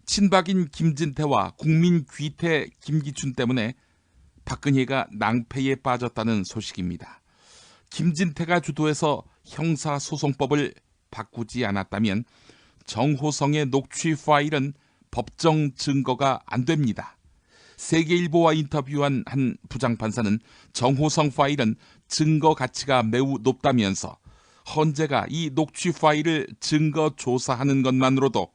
친박인 김진태와 국민 귀태 김기춘 때문에 박근혜가 낭패에 빠졌다는 소식입니다. 김진태가 주도해서 형사소송법을 바꾸지 않았다면 정호성의 녹취 파일은 법정 증거가 안 됩니다. 세계일보와 인터뷰한 한 부장판사는 정호성 파일은 증거 가치가 매우 높다면서 헌재가 이 녹취 파일을 증거 조사하는 것만으로도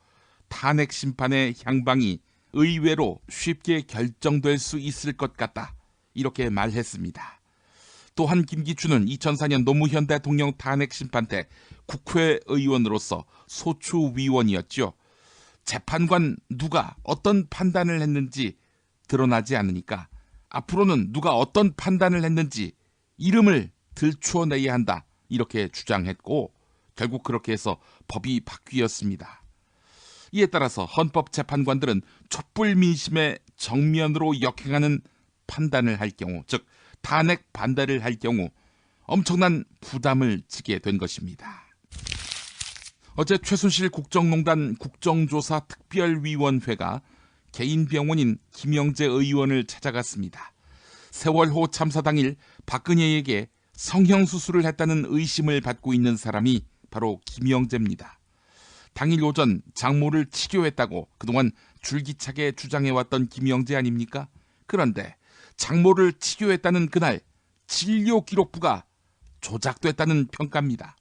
탄핵 심판의 향방이 의외로 쉽게 결정될 수 있을 것 같다, 이렇게 말했습니다. 또한 김기춘은 2004년 노무현 대통령 탄핵 심판 때 국회의원으로서 소추위원이었죠. 재판관 누가 어떤 판단을 했는지 드러나지 않으니까 앞으로는 누가 어떤 판단을 했는지 이름을 들추어내야 한다, 이렇게 주장했고 결국 그렇게 해서 법이 바뀌었습니다. 이에 따라서 헌법재판관들은 촛불 민심에 정면으로 역행하는 판단을 할 경우, 즉 탄핵 반대를 할 경우 엄청난 부담을 지게 된 것입니다. 어제 최순실 국정농단 국정조사 특별위원회가 개인 병원인 김영재 의원을 찾아갔습니다. 세월호 참사 당일 박근혜에게 성형수술을 했다는 의심을 받고 있는 사람이 바로 김영재입니다. 당일 오전 장모를 치료했다고 그동안 줄기차게 주장해왔던 김영재 아닙니까? 그런데 장모를 치료했다는 그날 진료 기록부가 조작됐다는 평가입니다.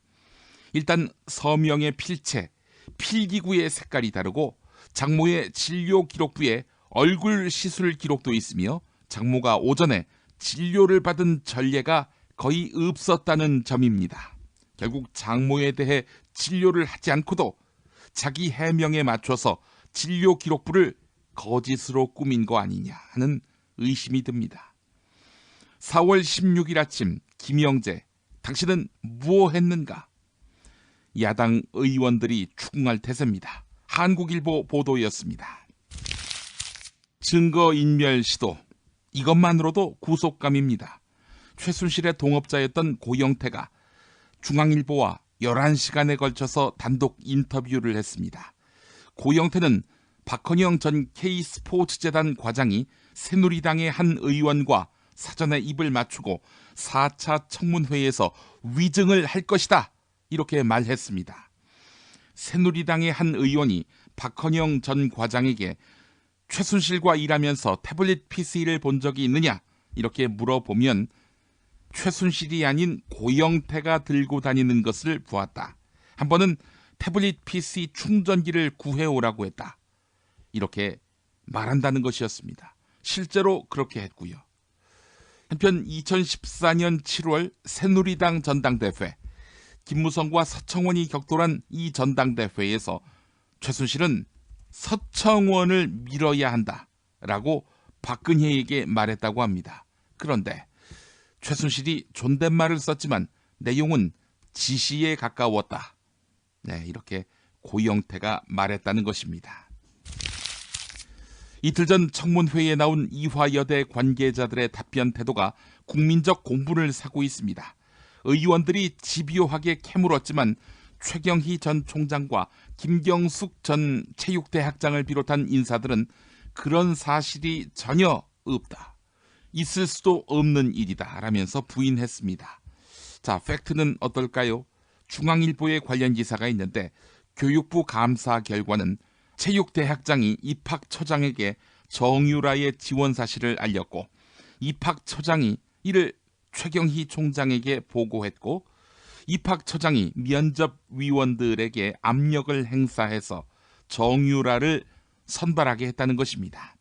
일단 서명의 필체, 필기구의 색깔이 다르고 장모의 진료 기록부에 얼굴 시술 기록도 있으며 장모가 오전에 진료를 받은 전례가 거의 없었다는 점입니다. 결국 장모에 대해 진료를 하지 않고도 자기 해명에 맞춰서 진료 기록부를 거짓으로 꾸민 거 아니냐 하는 의심이 듭니다. 4월 16일 아침 김영재, 당신은 무엇했는가? 야당 의원들이 추궁할 태세입니다. 한국일보 보도였습니다. 증거인멸 시도, 이것만으로도 구속감입니다. 최순실의 동업자였던 고영태가 중앙일보와 11시간에 걸쳐서 단독 인터뷰를 했습니다. 고영태는 박헌영 전 K스포츠재단 과장이 새누리당의 한 의원과 사전에 입을 맞추고 4차 청문회에서 위증을 할 것이다, 이렇게 말했습니다. 새누리당의 한 의원이 박헌영 전 과장에게 최순실과 일하면서 태블릿 PC를 본 적이 있느냐, 이렇게 물어보면 최순실이 아닌 고영태가 들고 다니는 것을 보았다. 한 번은 태블릿 PC 충전기를 구해오라고 했다, 이렇게 말한다는 것이었습니다. 실제로 그렇게 했고요. 한편 2014년 7월 새누리당 전당대회, 김무성과 서청원이 격돌한 이 전당대회에서 최순실은 서청원을 밀어야 한다라고 박근혜에게 말했다고 합니다. 그런데 최순실이 존댓말을 썼지만 내용은 지시에 가까웠다, 이렇게 고영태가 말했다는 것입니다. 이틀 전 청문회에 나온 이화여대 관계자들의 답변 태도가 국민적 공분을 사고 있습니다. 의원들이 집요하게 캐물었지만 최경희 전 총장과 김경숙 전 체육대학장을 비롯한 인사들은 그런 사실이 전혀 없다, 있을 수도 없는 일이다 라면서 부인했습니다. 자, 팩트는 어떨까요? 중앙일보에 관련 기사가 있는데 교육부 감사 결과는 체육대학장이 입학처장에게 정유라의 지원 사실을 알렸고 입학처장이 이를 최경희 총장에게 보고했고 입학처장이 면접위원들에게 압력을 행사해서 정유라를 선발하게 했다는 것입니다.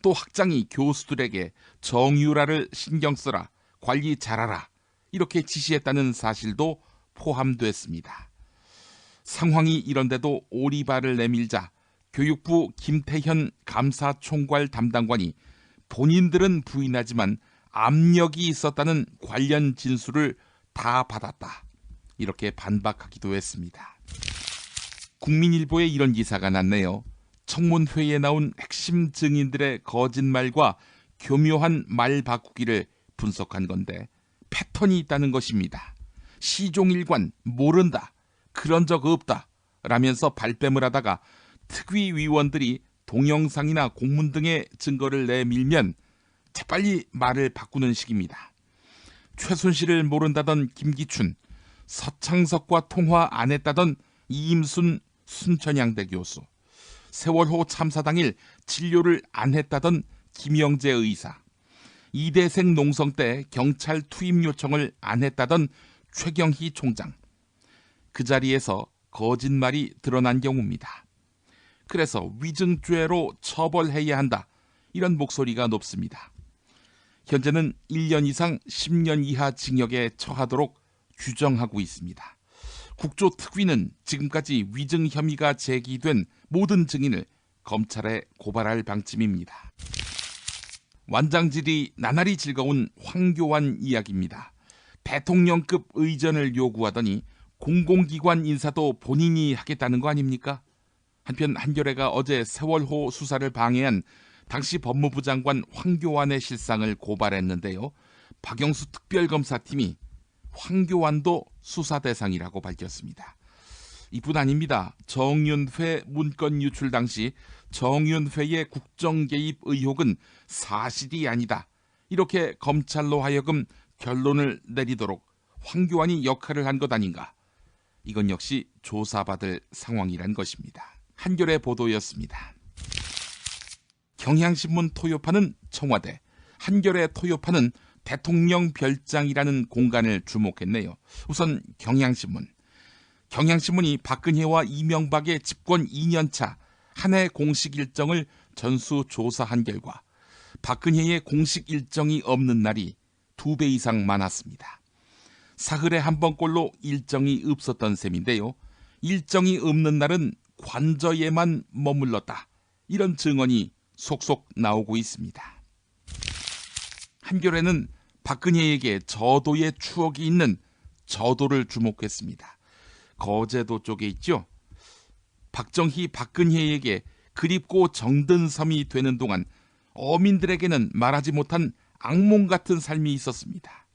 또 학장이 교수들에게 정유라를 신경 써라, 관리 잘하라, 이렇게 지시했다는 사실도 포함됐습니다. 상황이 이런데도 오리발을 내밀자 교육부 김태현 감사총괄 담당관이 본인들은 부인하지만 압력이 있었다는 관련 진술을 다 받았다, 이렇게 반박하기도 했습니다. 국민일보에 이런 기사가 났네요. 청문회에 나온 핵심 증인들의 거짓말과 교묘한 말 바꾸기를 분석한 건데 패턴이 있다는 것입니다. 시종일관 모른다, 그런 적 없다 라면서 발뺌을 하다가 특위위원들이 동영상이나 공문 등의 증거를 내밀면 재빨리 말을 바꾸는 식입니다. 최순실을 모른다던 김기춘, 서창석과 통화 안 했다던 이임순 순천향대 교수, 세월호 참사 당일 진료를 안 했다던 김영재 의사, 이대생 농성 때 경찰 투입 요청을 안 했다던 최경희 총장, 그 자리에서 거짓말이 드러난 경우입니다. 그래서 위증죄로 처벌해야 한다, 이런 목소리가 높습니다. 현재는 1년 이상 10년 이하 징역에 처하도록 규정하고 있습니다. 국조특위는 지금까지 위증 혐의가 제기된 모든 증인을 검찰에 고발할 방침입니다. 완장질이 나날이 즐거운 황교안 이야기입니다. 대통령급 의전을 요구하더니 공공기관 인사도 본인이 하겠다는 거 아닙니까? 한편 한겨레가 어제 세월호 수사를 방해한 당시 법무부 장관 황교안의 실상을 고발했는데요. 박영수 특별검사팀이 황교안도 수사 대상이라고 밝혔습니다. 이뿐 아닙니다. 정윤회 문건 유출 당시 정윤회의 국정 개입 의혹은 사실이 아니다, 이렇게 검찰로 하여금 결론을 내리도록 황교안이 역할을 한 것 아닌가. 이건 역시 조사받을 상황이란 것입니다. 한겨레 보도였습니다. 경향신문 토요파는 청와대, 한겨레 토요파는 대통령 별장이라는 공간을 주목했네요. 우선 경향신문이 박근혜와 이명박의 집권 2년차 한 해 공식 일정을 전수조사한 결과 박근혜의 공식 일정이 없는 날이 2배 이상 많았습니다. 사흘에 한 번꼴로 일정이 없었던 셈인데요. 일정이 없는 날은 관저에만 머물렀다, 이런 증언이 속속 나오고 있습니다. 한겨레는 박근혜에게 저도의 추억이 있는 저도를 주목했습니다. 거제도 쪽에 있죠. 박정희 박근혜에게 그립고 정든 섬이 되는 동안 어민들에게는 말하지 못한 악몽 같은 삶이 있었습니다.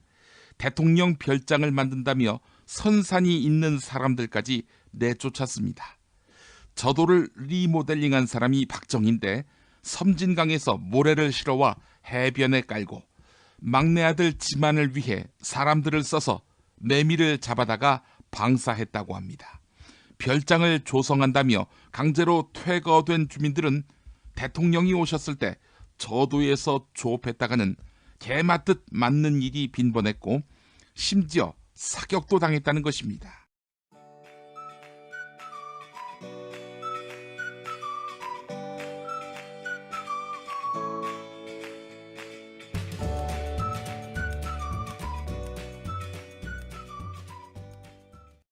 대통령 별장을 만든다며 선산이 있는 사람들까지 내쫓았습니다. 저도를 리모델링한 사람이 박정희인데 섬진강에서 모래를 실어와 해변에 깔고 막내 아들 지만을 위해 사람들을 써서 매미를 잡아다가 방사했다고 합니다. 별장을 조성한다며 강제로 퇴거된 주민들은 대통령이 오셨을 때 저도에서 조업했다가는 개 맞듯 맞는 일이 빈번했고 심지어 사격도 당했다는 것입니다.